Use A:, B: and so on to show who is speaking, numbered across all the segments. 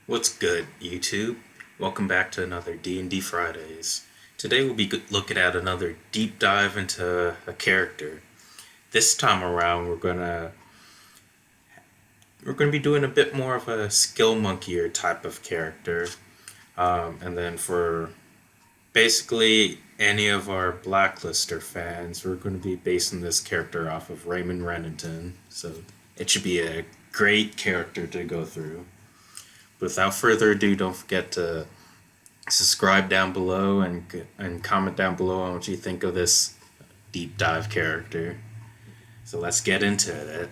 A: What's good, YouTube? Welcome back to another D&D Fridays. Today we'll be looking at another deep dive into a character. This time around, we're gonna be doing a bit more of a skill monkier type of character, and then for basically any of our Blacklister fans, we're going to be basing this character off of Raymond Reddington. So it should be a great character to go through. Without further ado, don't forget to subscribe down below and comment down below on what you think of this deep dive character. So let's get into it.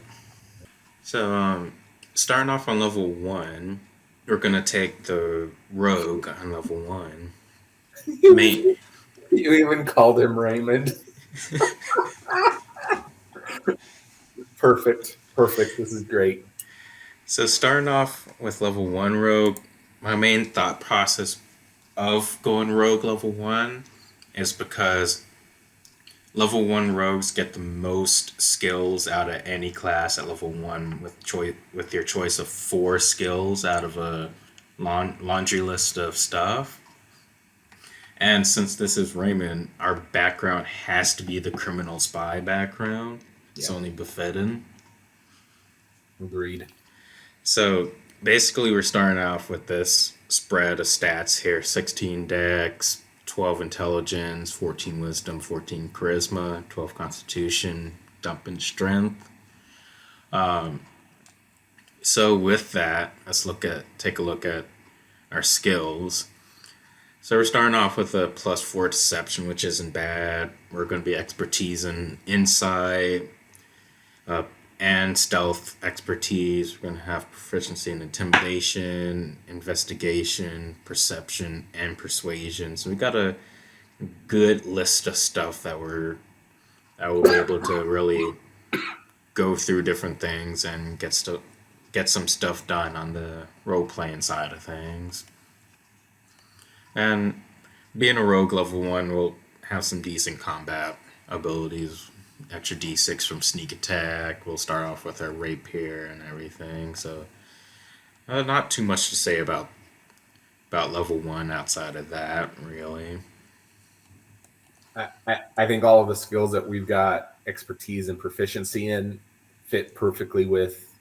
A: So starting off on level 1, we're gonna take the rogue on level 1. Main.
B: You even called him Raymond. Perfect. This is great.
A: So starting off with level 1 rogue, my main thought process of going rogue level 1 is because level 1 rogues get the most skills out of any class at level 1 with your choice of 4 skills out of a laundry list of stuff. And since this is Raymond, our background has to be the criminal spy background. It's only befitting.
B: Agreed.
A: So basically we're starting off with this spread of stats here: 16 dex, 12 intelligence, 14 wisdom, 14 charisma, 12 constitution, dumping strength. So with that, take a look at our skills. So we're starting off with a +4 deception, which isn't bad. We're going to be expertise in insight and stealth expertise. We're going to have proficiency in intimidation, investigation, perception, and persuasion. So we got a good list of stuff that we'll be able to really go through different things and get some stuff done on the role playing side of things. And being a rogue level 1, we'll have some decent combat abilities. Extra d6 from sneak attack. We'll start off with our rapier and everything. So not too much to say about level 1 outside of that, really.
B: I think all of the skills that we've got expertise and proficiency in fit perfectly with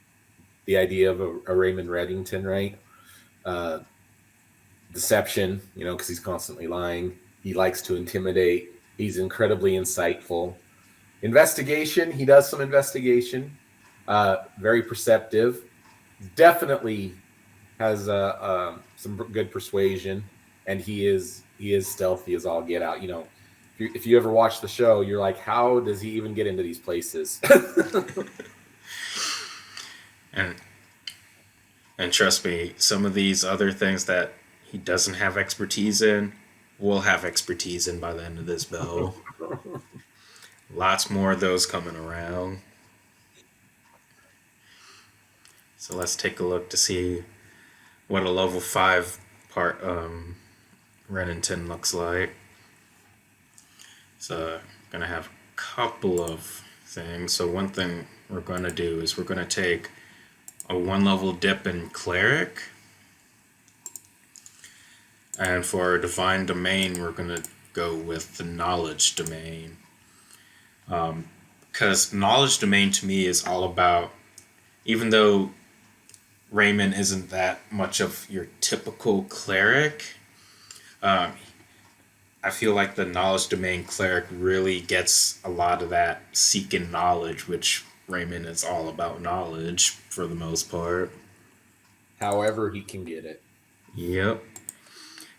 B: the idea of a Raymond Reddington, right? Deception, because he's constantly lying. He likes to intimidate. He's incredibly insightful. Investigation, he does some investigation. Very perceptive. Definitely has some good persuasion, and he is stealthy as all get out. If you ever watch the show, you're like, how does he even get into these places?
A: And trust me, some of these other things that he doesn't have expertise in, we'll have expertise in by the end of this bill. Lots more of those coming around. So let's take a look to see what a level 5 part Reddington looks like. So I'm gonna have a couple of things. So one thing we're gonna do is we're gonna take a 1 level dip in cleric. And for our divine domain, we're gonna go with the knowledge domain. Because knowledge domain to me is all about, even though Raymond isn't that much of your typical cleric, I feel like the knowledge domain cleric really gets a lot of that seeking knowledge, which Raymond is all about knowledge for the most part.
B: However he can get it.
A: Yep.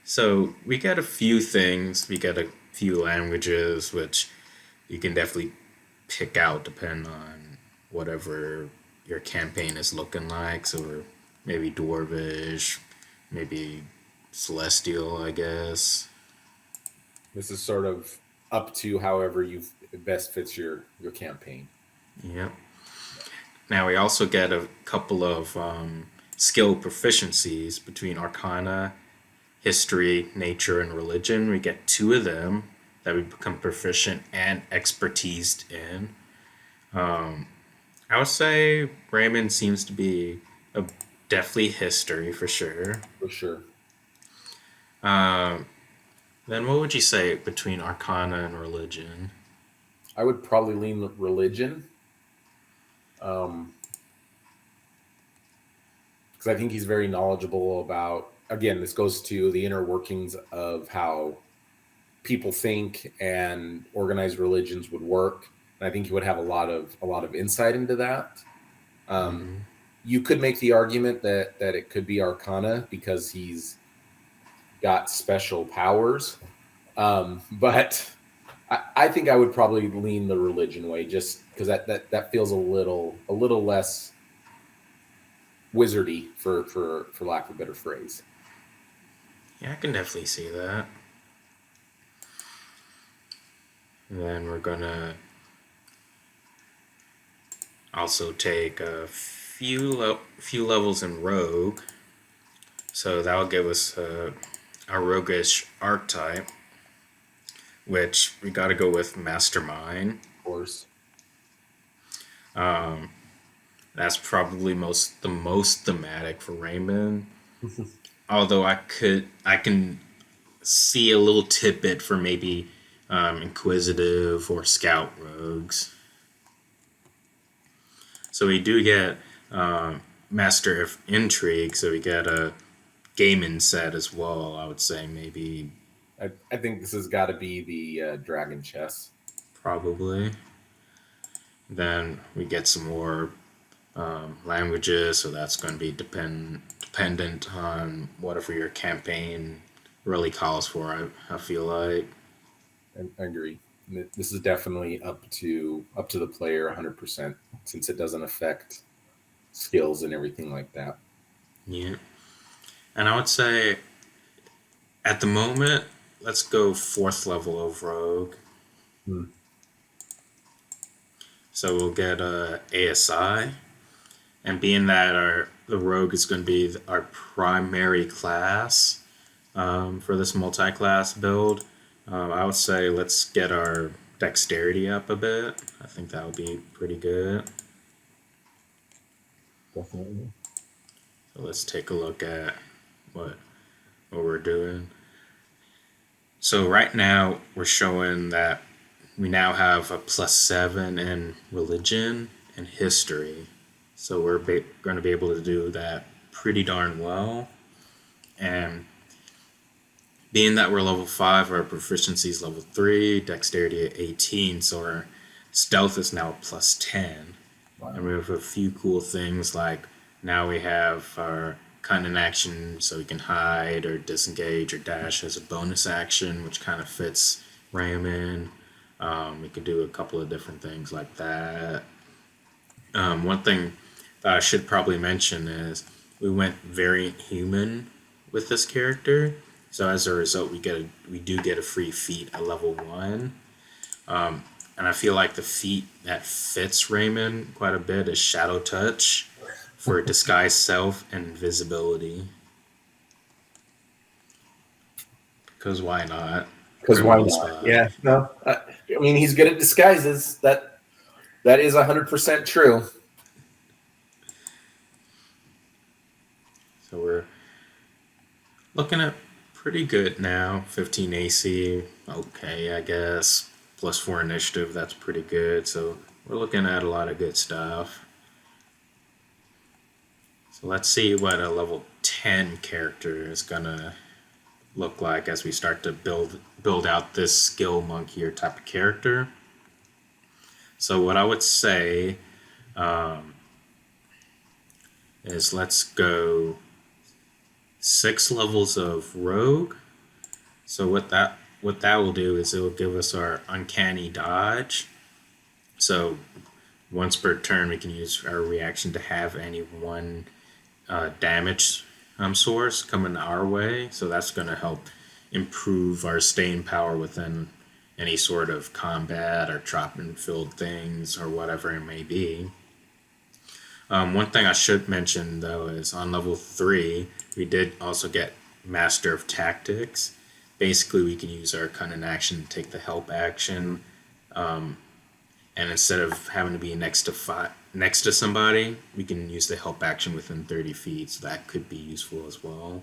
A: So we got a few things. We got a few languages, which you can definitely pick out depending on whatever your campaign is looking like. So maybe Dwarvish, maybe Celestial, I guess.
B: This is sort of up to however it best fits your campaign.
A: Yep. Now we also get a couple of skill proficiencies between Arcana, History, Nature, and Religion. We get 2 of them that we become proficient and expertised in. I would say Raymond seems to be a Definitely history for sure.
B: for sure.
A: Um, then what would you say between Arcana and religion?
B: I would probably lean religion, because I think he's very knowledgeable about. Again, this goes to the inner workings of how people think and organized religions would work, and I think he would have a lot of insight into that. Um,
A: Hmm.
B: you could make the argument that it could be Arcana because he's got special powers, but I think I would probably lean the religion way, just because that feels a little less wizardy, for lack of a better phrase.
A: Yeah, I can definitely see that. And then we're gonna also take a few levels in Rogue, so that'll give us a roguish archetype, which we got to go with Mastermind.
B: Of course.
A: Um, that's probably the most thematic for Raymond. Although I can see a little tidbit for maybe Inquisitive or Scout rogues. So we do get Master of Intrigue, so we get a gaming set as well. I would say maybe
B: I think this has got to be the dragon chess.
A: probably. Then we get some more languages, so that's going to be dependent on whatever your campaign really calls for. I feel like.
B: I agree. This is definitely up to the player 100%, since it doesn't affect skills and everything like that.
A: Yeah, and I would say at the moment, let's go fourth level of Rogue.
B: Hmm.
A: So we'll get a ASI, and being that our the Rogue is going to be our primary class for this multi-class build, I would say let's get our dexterity up a bit. I think that would be pretty good.
B: Definitely.
A: So let's take a look at what what we're doing. So right now we're showing that we now have a +7 in religion and history. So we're going to be able to do that pretty darn well. And being that we're level 5, our proficiency is level 3, dexterity at 18, so our stealth is now +10. And
B: Wow.
A: we have a few cool things like now we have our cunning action, so we can hide or disengage or dash as a bonus action, which kind of fits Raymond. We could do a couple of different things like that. One thing that I should probably mention is we went very human with this character. So as a result, we do get a free feat at level 1. And I feel like the feat that fits Raymond quite a bit is Shadow Touch for disguise self and invisibility. Because why not?
B: Because
A: Put him
B: why
A: on the
B: not?
A: spot.
B: Yeah. No. I mean, he's good at disguises. That is 100% true.
A: So we're looking at pretty good now. 15 AC, okay, I guess. +4 initiative, that's pretty good. So we're looking at a lot of good stuff. So let's see what a level 10 character is gonna look like as we start to build out this skill monkier type of character. So what I would say is let's go 6 levels of rogue. So what that will do is it will give us our uncanny dodge. So once per turn, we can use our reaction to have any one damage source coming our way. So that's going to help improve our staying power within any sort of combat or drop-in filled things or whatever it may be. One thing I should mention though is on level 3, we did also get Master of Tactics. Basically, we can use our cunning action to take the help action, and instead of having to be next to somebody, we can use the help action within 30 feet, so that could be useful as well.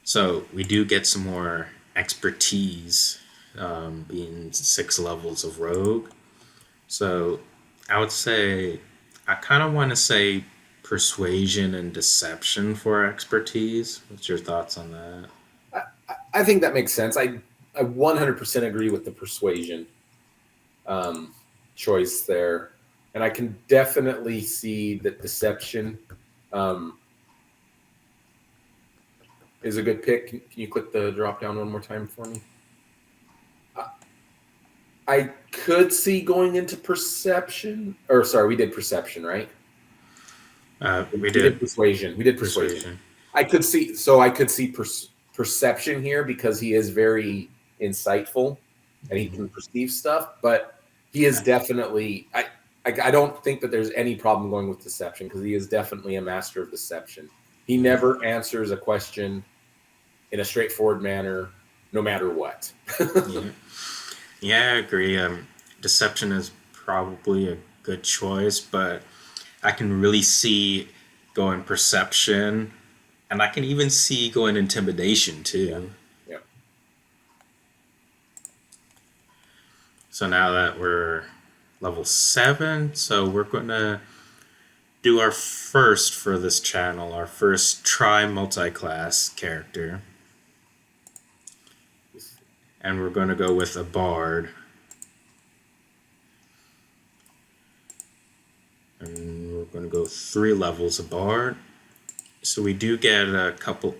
A: So we do get some more expertise, being 6 levels of rogue. So I would say, I kind of want to say persuasion and deception for expertise. What's your thoughts on that?
B: I think that makes sense. I 100% agree with the persuasion choice there. And I can definitely see that deception is a good pick. Can you click the drop down one more time for me? I could see going into perception. Or sorry, we did perception, right?
A: We did
B: persuasion. We did persuasion. I could see perception here because he is very insightful and he can perceive stuff. But he is definitely. I don't think that there's any problem going with deception because he is definitely a master of deception. He never answers a question in a straightforward manner, no matter what.
A: Yeah, I agree. Deception is probably a good choice, but I can really see going perception, and I can even see going intimidation too.
B: Yeah.
A: So now that we're level 7, so we're going to do our first for this channel, our first multi-class character. And we're going to go with a bard. And we're going to go 3 levels of bard. So we do get a couple,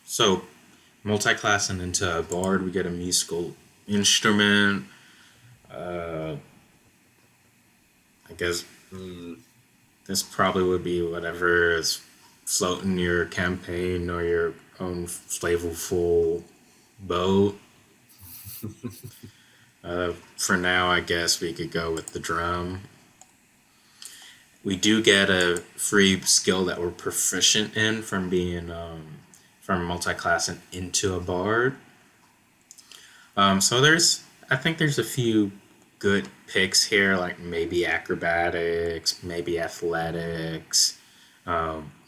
A: so multi-classing into a bard, we get a musical instrument. I guess this probably would be whatever is floating your campaign or your own flavorful boat. For now, I guess we could go with the drum. We do get a free skill that we're proficient in from being from multi-classing into a bard. So I think there's a few good picks here, like maybe acrobatics, maybe athletics,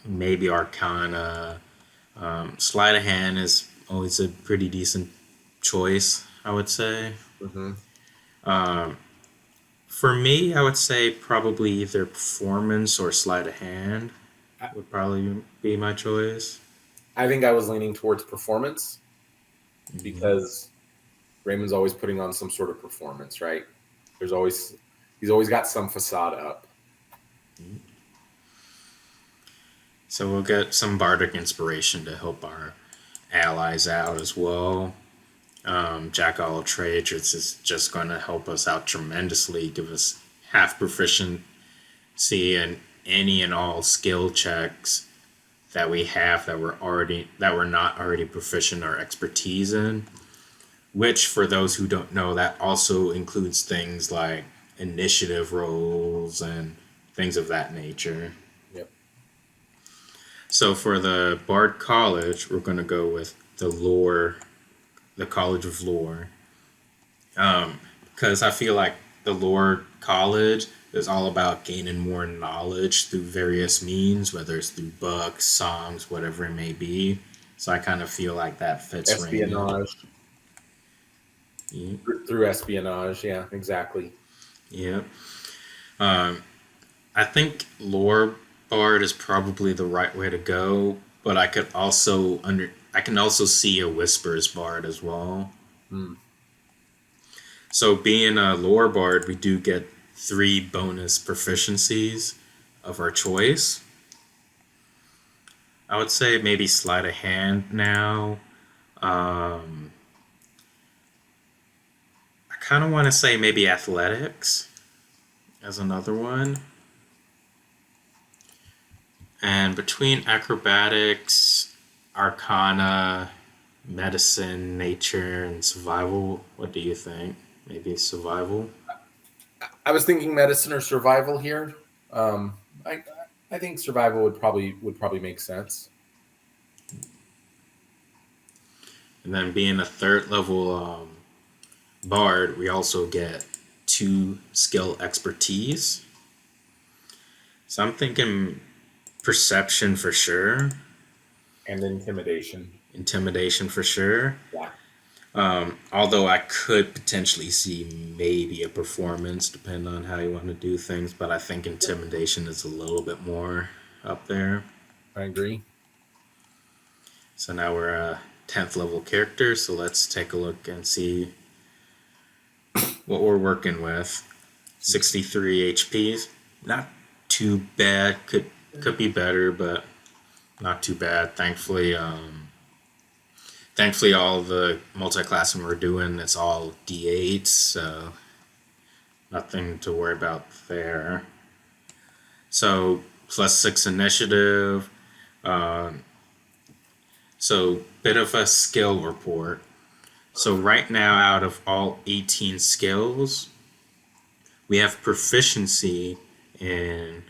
A: maybe arcana. Sleight of hand is always a pretty decent choice, I would say. For me, I would say probably either performance or sleight of hand would probably be my choice.
B: I think I was leaning towards performance because Raymond's always putting on some sort of performance, right? He's always got some facade up.
A: So we'll get some bardic inspiration to help our allies out as well. Jack of all trades is just going to help us out tremendously, give us half proficiency in any and all skill checks that we have that we're not already proficient or expertise in. Which, for those who don't know, that also includes things like initiative rolls and things of that nature.
B: Yep.
A: So for the Bard College, we're going to go with the College of Lore. Because I feel like the Lore College is all about gaining more knowledge through various means, whether it's through books, songs, whatever it may be. So I kind of feel like that fits
B: espionage.
A: Yeah.
B: Through espionage, yeah, exactly.
A: Yeah. I think Lore Bard is probably the right way to go, but I can also see a Whispers Bard as well. So being a Lore Bard, we do get 3 bonus proficiencies of our choice. I would say maybe sleight of hand now. I kind of want to say maybe athletics as another one. And between acrobatics, arcana, medicine, nature, and survival, what do you think? Maybe survival?
B: I was thinking medicine or survival here. I think survival would probably make sense.
A: And then being a 3rd level Bard, we also get 2 skill expertise. So I'm thinking perception for sure,
B: And intimidation.
A: intimidation for sure.
B: Yeah.
A: Although I could potentially see maybe a performance, depending on how you want to do things, but I think intimidation is a little bit more up there.
B: I agree.
A: So now we're a 10th level character, so let's take a look and see what we're working with. 63 HPs, not too bad. Could be better, but not too bad. Thankfully, all the multi-classing we're doing, it's all D8s, so nothing to worry about there. So +6 initiative. So bit of a skill report. So right now, out of all 18 skills, we have proficiency in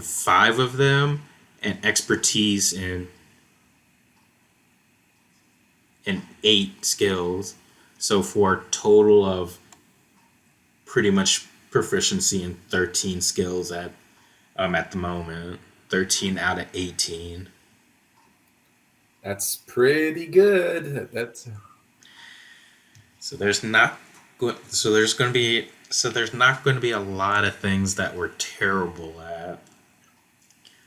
A: 5 of them, and expertise in 8 skills. So for a total of pretty much proficiency in 13 skills at the moment. 13 out of 18.
B: That's pretty good. That's
A: So there's not so there's going to be there's not going to be a lot of things that we're terrible at.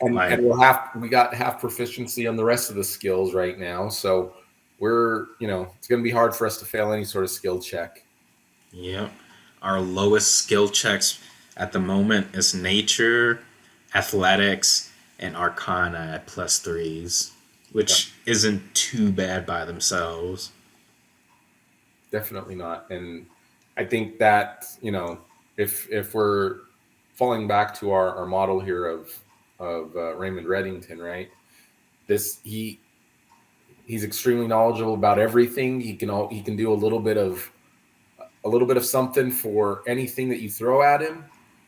B: and we got half proficiency on the rest of the skills right now. So we're, it's going to be hard for us to fail any sort of skill check.
A: Yep. Our lowest skill checks at the moment is nature, athletics, and arcana at +3s, which isn't too bad by themselves.
B: Definitely not. And I think that, if we're falling back to our model here of Raymond Reddington, right? He's extremely knowledgeable about everything. He can do a little bit of something for anything that you throw at him,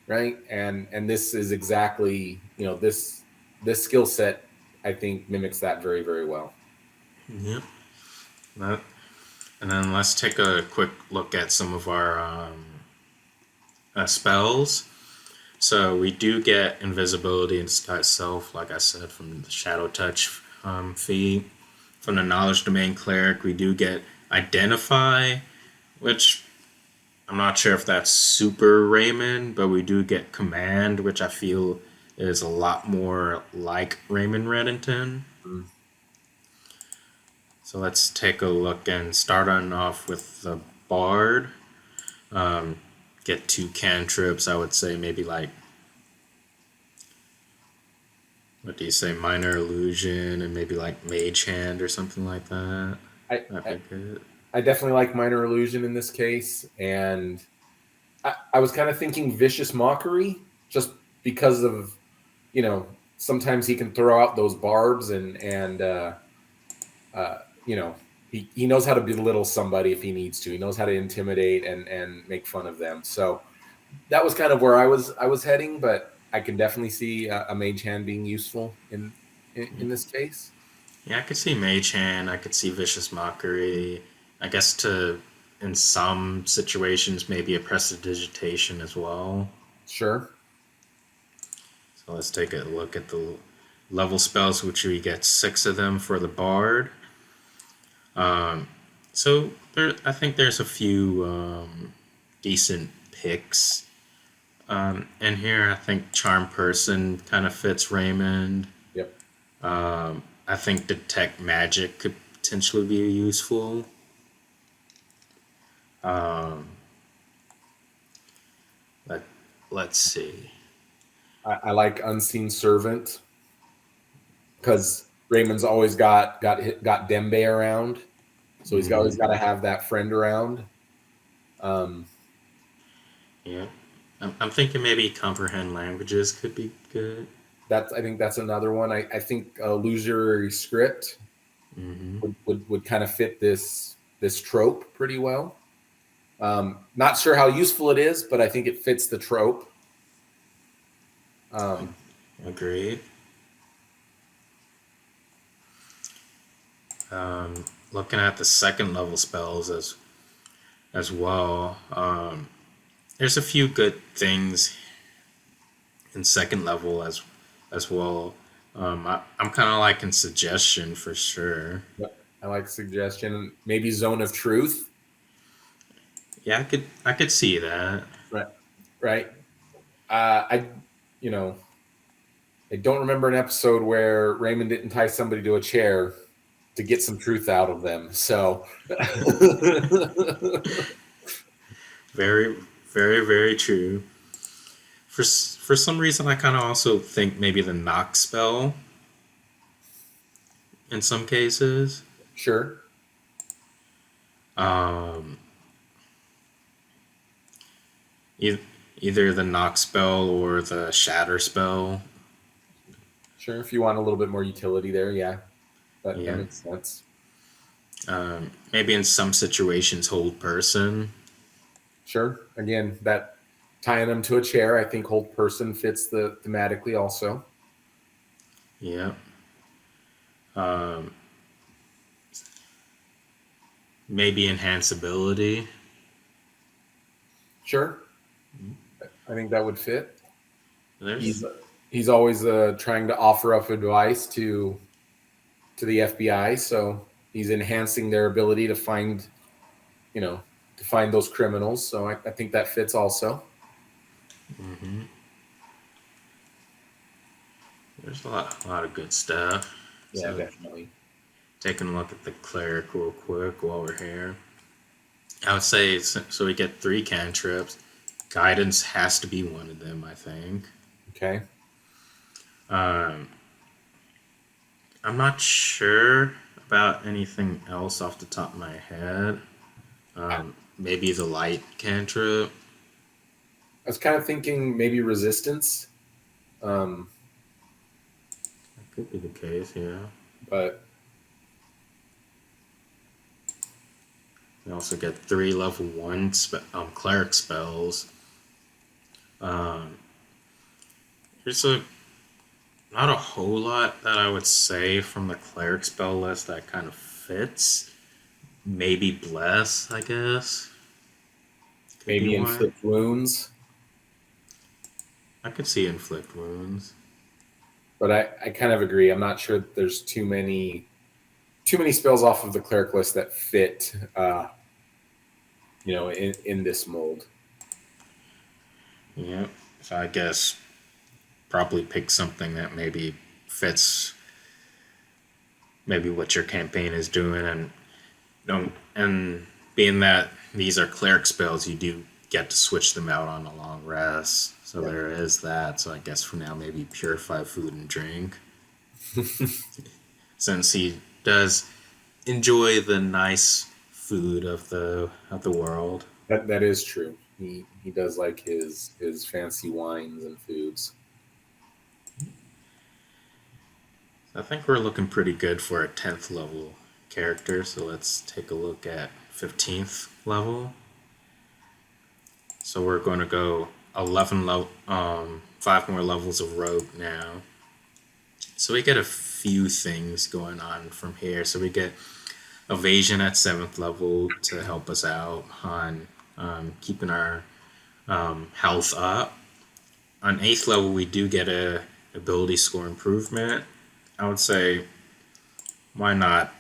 B: right? And this is exactly, this skill set, I think, mimics that very, very well.
A: Yep. And then let's take a quick look at some of our spells. So we do get invisibility and disguise self, like I said, from the shadow touch feat. From the knowledge domain cleric, we do get identify, which I'm not sure if that's super Raymond, but we do get command, which I feel is a lot more like Raymond Reddington.
B: Mm.
A: So let's take a look and start on off with the bard. Get 2 cantrips. I would say maybe like, what do you say, minor illusion, and maybe like mage hand or something like that.
B: I definitely like minor illusion in this case, and I was kind of thinking vicious mockery, just because of, sometimes he can throw out those barbs and he knows how to belittle somebody if he needs to. He knows how to intimidate and make fun of them. So that was kind of where I was heading, but I can definitely see a mage hand being useful in this case.
A: Yeah, I could see mage hand. I could see vicious mockery. I guess in some situations, maybe a prestidigitation as well.
B: Sure.
A: So let's take a look at the level spells, which we get 6 of them for the bard. So I think there's a few decent picks. And here I think Charm Person kind of fits Raymond.
B: Yep.
A: I think Detect Magic could potentially be useful. Let's see.
B: I like Unseen Servant because Raymond's always got Dembe around, so he's always got to have that friend around.
A: Yeah, I'm thinking maybe Comprehend Languages could be good.
B: I think that's another one. I think Illusory Script would kind of fit this trope pretty well. Not sure how useful it is, but I think it fits the trope.
A: Agreed. looking at the second level spells as well. There's a few good things in second level as well. I'm kind of liking suggestion for sure.
B: Yep. I like suggestion. Maybe zone of truth.
A: Yeah, I could see that.
B: Right. Right. I, you know, I don't remember an episode where Raymond didn't tie somebody to a chair to get some truth out of them. So,
A: Very, very, very true. For some reason, I kind of also think maybe the knock spell in some cases.
B: sure.
A: Um, e- Either the knock spell or the shatter spell.
B: Sure. If you want a little bit more utility there, yeah, that
A: Yeah.
B: makes sense.
A: Maybe in some situations, hold person.
B: Sure. Again, that tying them to a chair, I think hold person fits the thematically also.
A: Yeah. Um, Maybe enhanceability.
B: Sure. I think that would fit.
A: There's
B: He's always trying to offer up advice to the FBI, so he's enhancing their ability to find, to find those criminals. So I think that fits also.
A: hmm there's a lot of good stuff.
B: Yeah,
A: So
B: definitely.
A: taking a look at the cleric real quick while we're here. I would say so. We get 3 cantrips. Guidance has to be one of them, I think.
B: Okay.
A: Um, I'm not sure about anything else off the top of my head. Maybe the light cantrip.
B: I was kind of thinking maybe resistance, um,
A: That could be the case, yeah.
B: but
A: We also get 3 level 1 cleric spells. Um, there's not a whole lot that I would say from the cleric spell list that kind of fits. Maybe bless, I guess. Could be
B: maybe
A: one.
B: inflict wounds.
A: I could see inflict wounds.
B: But I kind of agree. I'm not sure that there's too many spells off of the cleric list that fit, in this mold.
A: Yeah. So I guess probably pick something that maybe fits maybe what your campaign is doing, and don't and being that these are cleric spells, you do get to switch them out on a long rest. So
B: Yeah.
A: there is that. So I guess for now maybe purify food and drink. Since he does enjoy the nice food of the world.
B: That is true. He does like his fancy wines and foods.
A: I think we're looking pretty good for a 10th level character, so let's take a look at 15th level. So we're going to go 11 level, 5 more levels of rogue now. So we get a few things going on from here. So we get evasion at 7th level to help us out on keeping our health up. On 8th level, we do get a ability score improvement. I would say, why not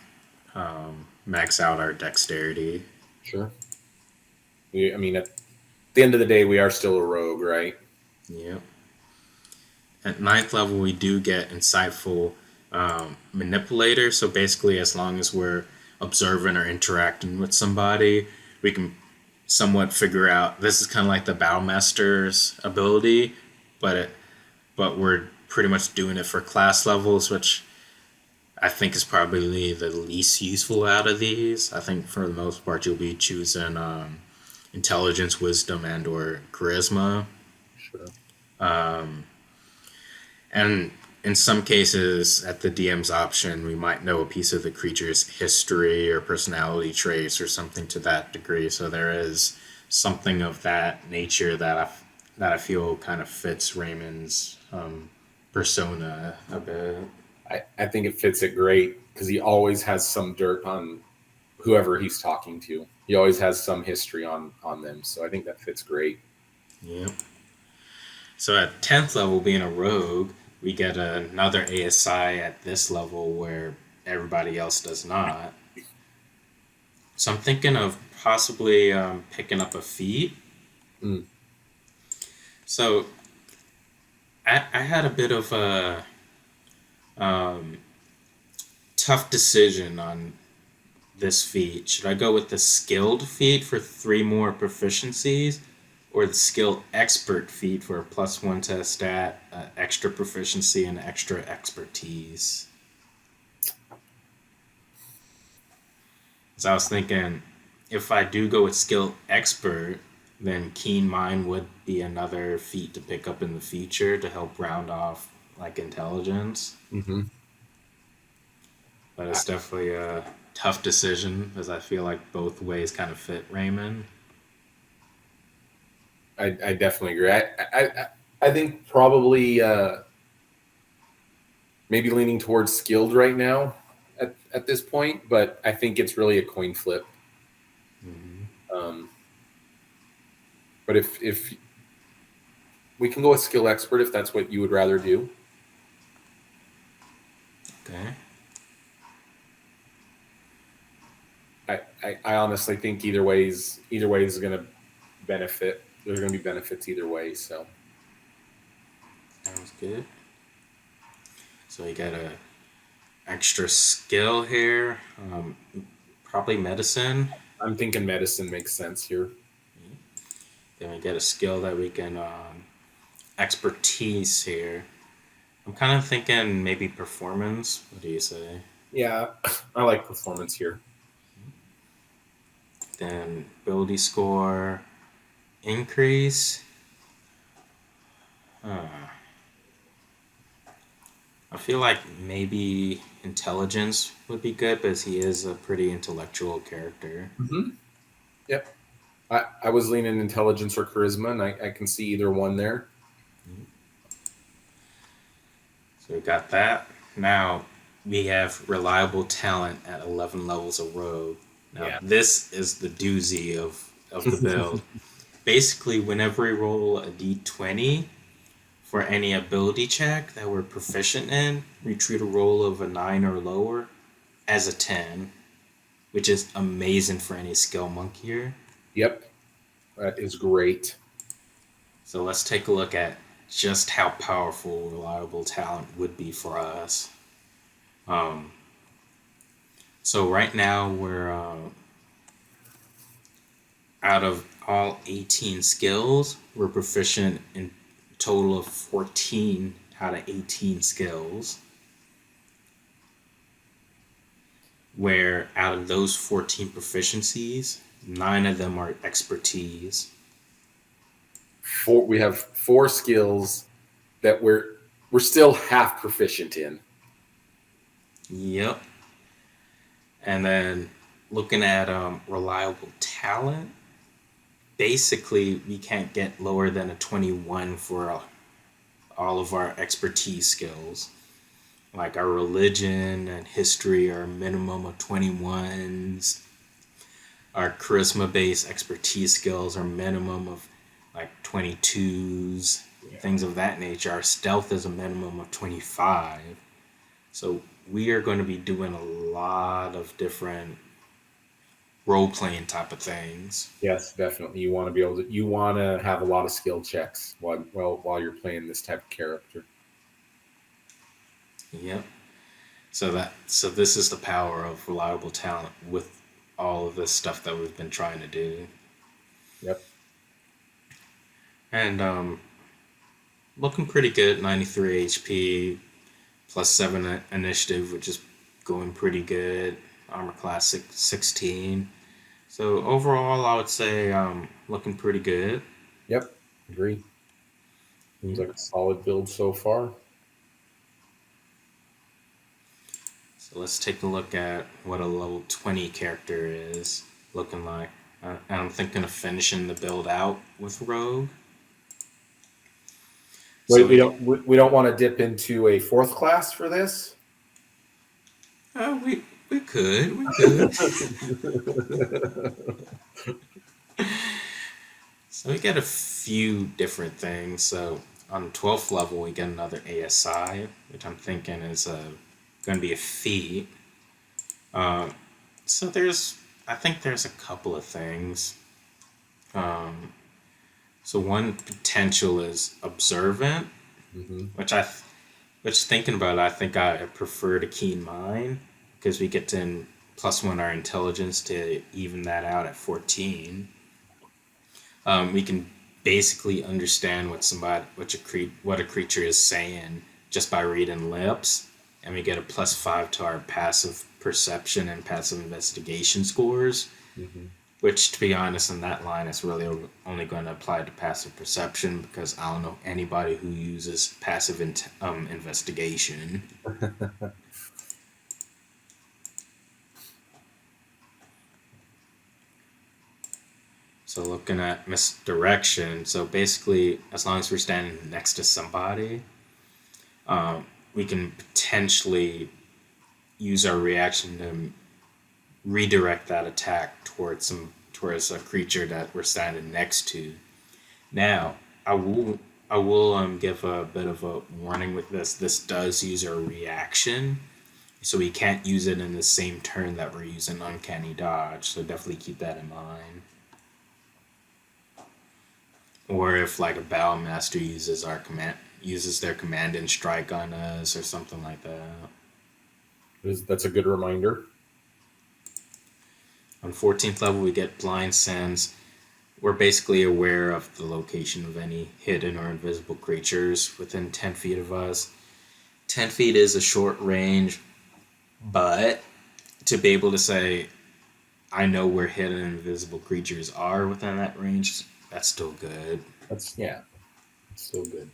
A: max out our dexterity?
B: Sure. I mean, at the end of the day, we are still a rogue, right?
A: Yep. At 9th level, we do get insightful manipulator. So basically, as long as we're observing or interacting with somebody, we can somewhat figure out. This is kind of like the Battlemaster's ability, but we're pretty much doing it for class levels, which I think is probably the least useful out of these. I think for the most part, you'll be choosing intelligence, wisdom, and or charisma.
B: Sure.
A: And in some cases, at the DM's option, we might know a piece of the creature's history or personality traits or something to that degree. So there is something of that nature that I feel kind of fits Raymond's persona a bit.
B: I think it fits it great because he always has some dirt whoever he's talking to. He always has some history on them, so I think that fits great.
A: Yep. So at 10th level, being a rogue, we get another ASI at this level where everybody else does not. So I'm thinking of possibly picking up a feat.
B: Mm.
A: So I had a bit of a um, tough decision on this feat. Should I go with the skilled feat for 3 more proficiencies, or the skill expert feat for a +1 to a stat, extra proficiency, and extra expertise? So I was thinking, if I do go with skill expert, then keen mind would be another feat to pick up in the future to help round off like intelligence.
B: Mm-hmm.
A: But it's definitely a tough decision as I feel like both ways kind of fit Raymond.
B: I definitely agree. I think probably maybe leaning towards skilled right now at this point, but I think it's really a coin flip.
A: Mm-hmm.
B: But if we can go with skill expert, if that's what you would rather do.
A: Okay.
B: I honestly think either way is going to benefit. There's going to be benefits either way. So
A: Sounds good. So you got a extra skill here. Probably medicine.
B: I'm thinking medicine makes sense here.
A: Then we get a skill that we can expertise here. I'm kind of thinking maybe performance. What do you say?
B: Yeah, I like performance here.
A: Then ability score increase. Huh. I feel like maybe intelligence would be good because he is a pretty intellectual character.
B: Mm-hmm. Yep. I was leaning intelligence or charisma, and I can see either one there.
A: So we got that. Now we have reliable talent at 11 levels of rogue. Now
B: Yeah.
A: this is the doozy of the build. Basically, whenever we roll a d20 for any ability check that we're proficient in, we treat a roll of a 9 or lower as a 10, which is amazing for any skill monkier.
B: Yep. That is great.
A: So let's take a look at just how powerful reliable talent would be for us. So right now we're out of all 18 skills, we're proficient in a total of 14 out of 18 skills. Where out of those 14 proficiencies, 9 of them are expertise.
B: We have 4 skills that we're still half proficient in.
A: Yep. And then looking at reliable talent, basically we can't get lower than a 21 for all of our expertise skills. Like our religion and history are a minimum of 21s. Our charisma based expertise skills are minimum of like 22s, things of that nature. Our stealth is a minimum of 25. So we are going to be doing a lot of different role playing type of things.
B: Yes, definitely. You want to have a lot of skill checks while you're playing this type of character.
A: Yep. So this is the power of reliable talent with all of this stuff that we've been trying to do.
B: Yep.
A: And looking pretty good, 93 HP, +7 initiative, which is going pretty good. Armor class 16. So overall, I would say looking pretty good.
B: Yep. Agree. Seems like a solid build so far.
A: So let's take a look at what a level 20 character is looking like. And I'm thinking of finishing the build out with Rogue.
B: Wait,
A: So
B: we don't want to dip into a 4th class for this?
A: we We could. We could. So we get a few different things. So on the 12th level, we get another ASI, which I'm thinking is going to be a feat. Um, so I think there's a couple of things. Um, so one potential is observant,
B: Hmm.
A: which which thinking about it, I think I prefer to keen mind because we get to +1 our intelligence to even that out at 14. We can basically understand what a creature is saying just by reading lips, and we get a +5 to our passive perception and passive investigation scores.
B: Hmm.
A: Which, to be honest, in that line is really only going to apply to passive perception because I don't know anybody who uses passive investigation. So looking at misdirection, so basically, as long as we're standing next to somebody, we can potentially use our reaction to redirect that attack towards a creature that we're standing next to. Now, I will give a bit of a warning with this. This does use our reaction, so we can't use it in the same turn that we're using uncanny dodge. So definitely keep that in mind. Or if like a battle master uses their command and strike on us or something like that.
B: That's a good reminder.
A: On 14th level, we get blind sense. We're basically aware of the location of any hidden or invisible creatures within 10 feet of us. 10 feet is a short range, but to be able to say, I know where hidden and invisible creatures are within that range, that's still good.
B: It's still good.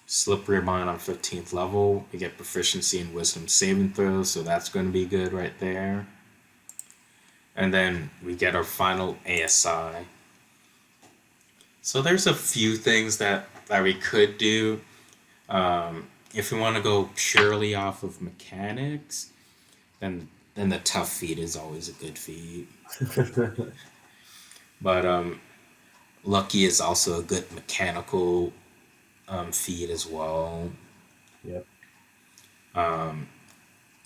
A: Slippery Mind on 15th level, we get proficiency in wisdom saving throws, so that's going to be good right there. And then we get our final ASI. So there's a few things that we could do. If we want to go purely off of mechanics, then the tough feat is always a good feat. But lucky is also a good mechanical feat as well.
B: Yep.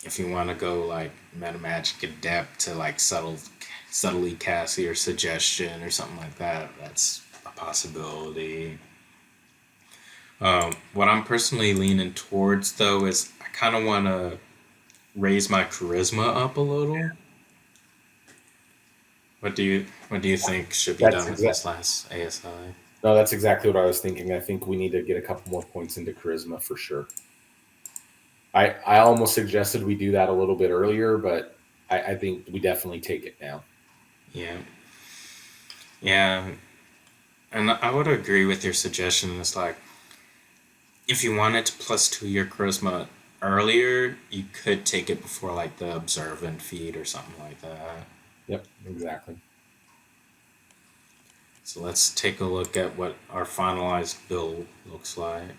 A: If you want to go like meta magic adept to like subtly cast your suggestion or something like that, that's a possibility. What I'm personally leaning towards though is I kind of want to raise my charisma up a little. What do you think should be
B: That's
A: done with
B: exact.
A: this last ASI?
B: No, that's exactly what I was thinking. I think we need to get a couple more points into charisma for sure. I almost suggested we do that a little bit earlier, but I think we definitely take it now.
A: Yeah, yeah, and I would agree with your suggestion. It's like if you wanted to +2 your charisma earlier, you could take it before like the observant feat or something like that.
B: Yep, exactly.
A: So let's take a look at what our finalized build looks like.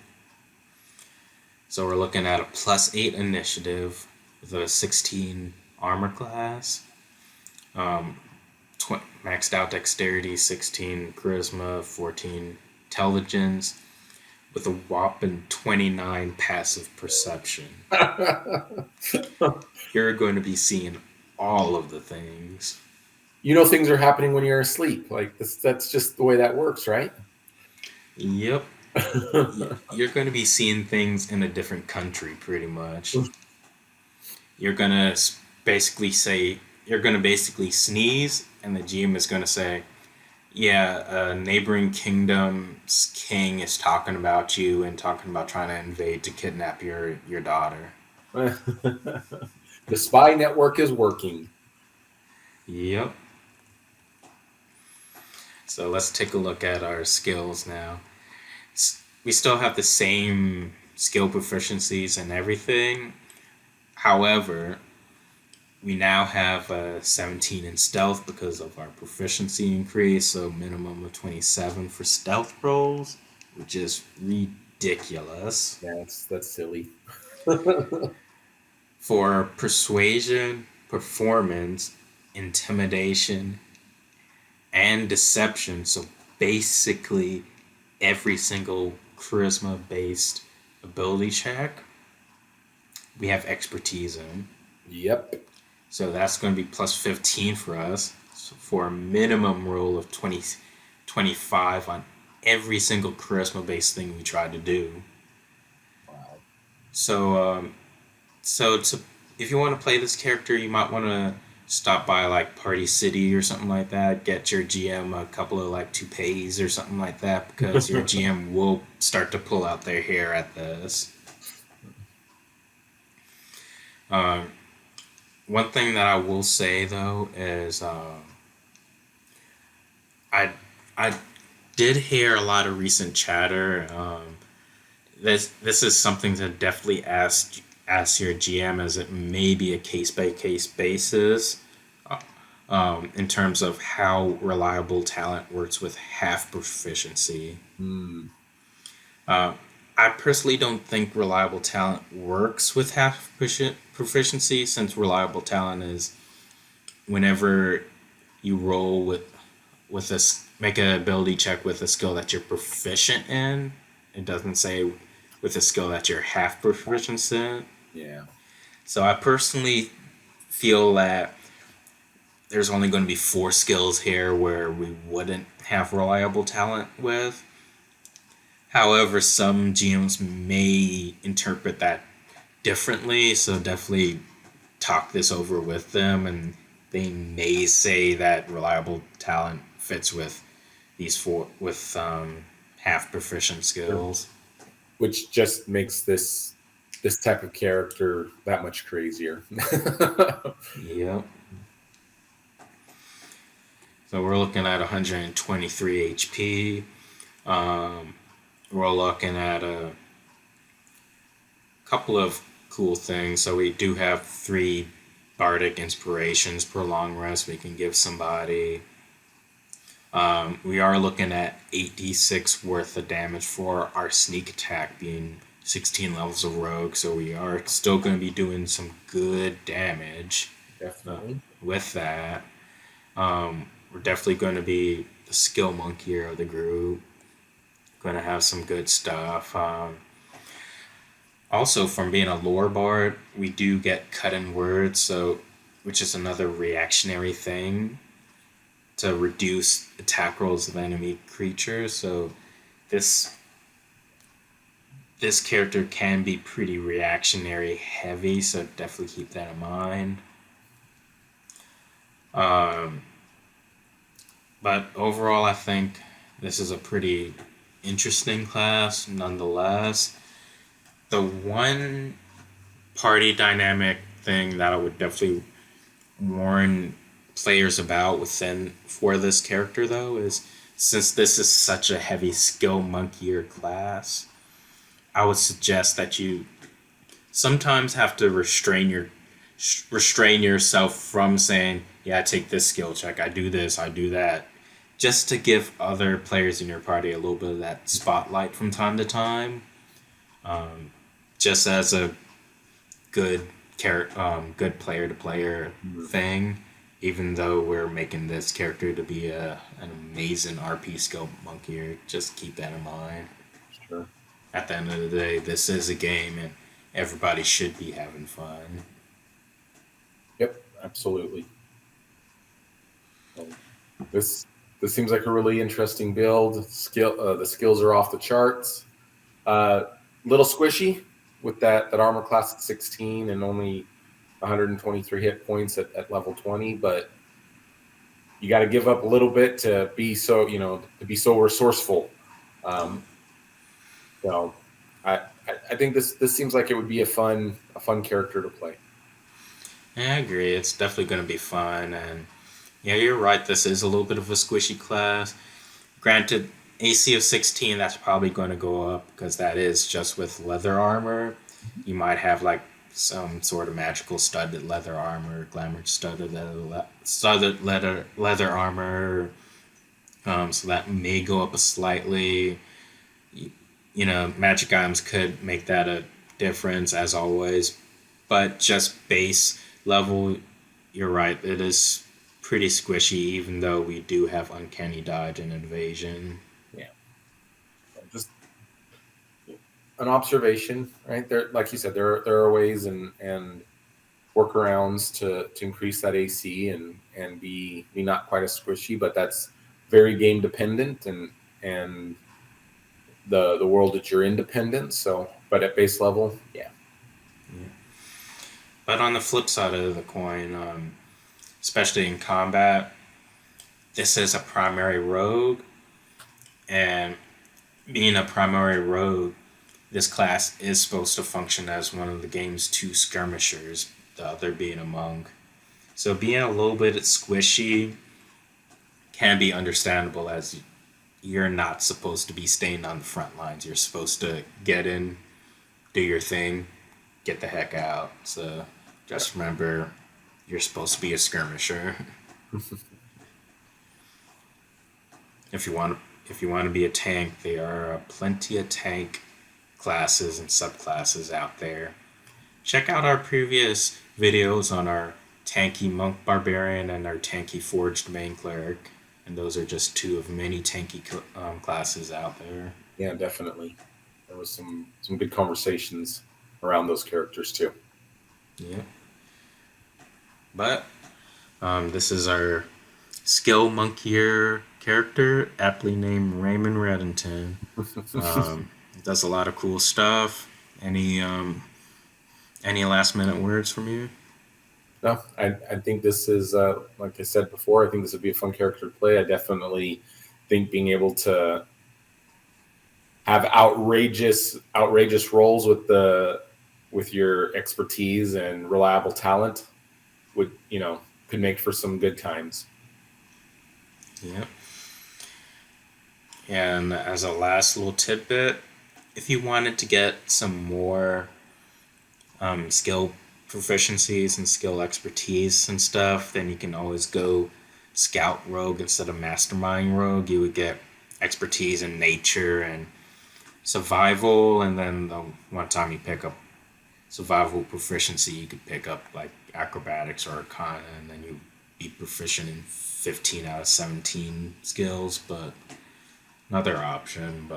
A: So we're looking at a +8 initiative with a 16 armor class, maxed out dexterity, 16 charisma, 14 intelligence, with a whopping 29 passive perception. You're going to be seeing all of the things.
B: You know things are happening when you're asleep. Like that's just the way that works, right?
A: Yep. You're going to be seeing things in a different country pretty much. You're going to basically sneeze, and the GM is going to say, yeah, a neighboring kingdom's king is talking about you and talking about trying to invade to kidnap your daughter.
B: The spy network is working.
A: Yep. So let's take a look at our skills now. We still have the same skill proficiencies and everything. However, we now have a 17 in stealth because of our proficiency increase, so minimum of 27 for stealth rolls, which is ridiculous.
B: Yeah, that's silly.
A: For persuasion, performance, intimidation, and deception. So basically, every single charisma based ability check we have expertise in.
B: Yep.
A: So that's going to be plus 15 for us. So for a minimum roll of 25 on every single charisma based thing we try to do.
B: Wow.
A: So if you want to play this character, you might want to stop by like Party City or something like that. Get your GM a couple of like toupees or something like that, because your GM will start to pull out their hair at this. Um, One thing that I will say though is I did hear a lot of recent chatter. This is something to definitely ask your GM, as it may be a case by case basis. In terms of how reliable talent works with half proficiency.
B: Hmm.
A: Uh, I personally don't think reliable talent works with half proficiency, since reliable talent is whenever you roll with this, make an ability check with a skill that you're proficient in. It doesn't say with a skill that you're half proficient in.
B: Yeah.
A: So I personally feel that there's only going to be 4 skills here where we wouldn't have reliable talent with. However, some GMs may interpret that differently, so definitely talk this over with them, and they may say that reliable talent fits with these four with half proficient
B: Sure.
A: skills.
B: Which just makes this type of character that much crazier.
A: Yep. So we're looking at 123 HP. Um, we're looking at a couple of cool things. So we do have 3 bardic inspirations per long rest we can give somebody. We are looking at 8d6 worth of damage for our sneak attack, being 16 levels of rogue, so we are still going to be doing some good damage
B: Definitely.
A: with that. We're definitely going to be the skill monkier of the group. Going to have some good stuff. Also, from being a lore bard, we do get cut in words, so which is another reactionary thing to reduce attack rolls of enemy creatures. So this this character can be pretty reactionary heavy, so definitely keep that in mind. Um, but overall, I think this is a pretty interesting class nonetheless. The one party dynamic thing that I would definitely warn players about within for this character though is, since this is such a heavy skill monkier class, I would suggest that you sometimes have to restrain yourself from saying, yeah, I take this skill check, I do this, I do that, just to give other players in your party a little bit of that spotlight from time to time, just as a good good player to player thing. Even though we're making this character to be an amazing RP skill monkey, just keep that in mind.
B: Sure.
A: At the end of the day, this is a game, and everybody should be having fun.
B: Yep. Absolutely. Um, This this seems like a really interesting build. The skills are off the charts. Little squishy with that armor class at 16 and only 123 hit points at level 20, but you got to give up a little bit to be so resourceful. Um, so I think this seems like it would be a fun character to play.
A: Yeah, I agree. It's definitely going to be fun, and yeah, you're right. This is a little bit of a squishy class. Granted, AC of 16, that's probably going to go up because that is just with leather armor. You might have like some sort of magical studded leather armor, glamour studded leather armor. So that may go up a slightly. You know, magic items could make that a difference as always. but just base level, you're right. It is pretty squishy, even though we do have uncanny dodge and evasion.
B: Yeah, just an observation, right there. Like you said, there are ways and workarounds to increase that AC and be not quite as squishy, but that's very game dependent and the world that you're independent. So, but at base level, yeah,
A: Yeah. But on the flip side of the coin, especially in combat, this is a primary rogue, and being a primary rogue, this class is supposed to function as one of the game's two skirmishers, the other being a monk. So being a little bit squishy can be understandable, as you're not supposed to be staying on the front lines. You're supposed to get in, do your thing, get the heck out. So just remember, you're supposed to be a skirmisher. If you want to be a tank, there are plenty of tank classes and subclasses out there. Check out our previous videos on our tanky monk barbarian and our tanky forged main cleric, and those are just two of many tanky classes out there.
B: yeah, definitely. There was some good conversations around those characters too.
A: Yeah. But this is our skill monkier character, aptly named Raymond Reddington. Does a lot of cool stuff. Any last minute words from you?
B: No, I think this is like I said before. I think this would be a fun character to play. I definitely think being able to have outrageous roles with your expertise and reliable talent would could make for some good times.
A: Yep. And as a last little tidbit, if you wanted to get some more skill proficiencies and skill expertise and stuff, then you can always go scout rogue instead of mastermind rogue. You would get expertise in nature and survival, and then the one time you pick up survival proficiency, you could pick up like acrobatics or arcana, and then you be proficient in 15 out of 17 skills. But another option.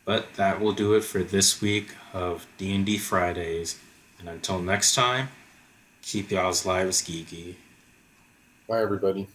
A: But that will do it for this week of D&D Fridays. And until next time, keep y'all's lives geeky.
B: Bye, everybody.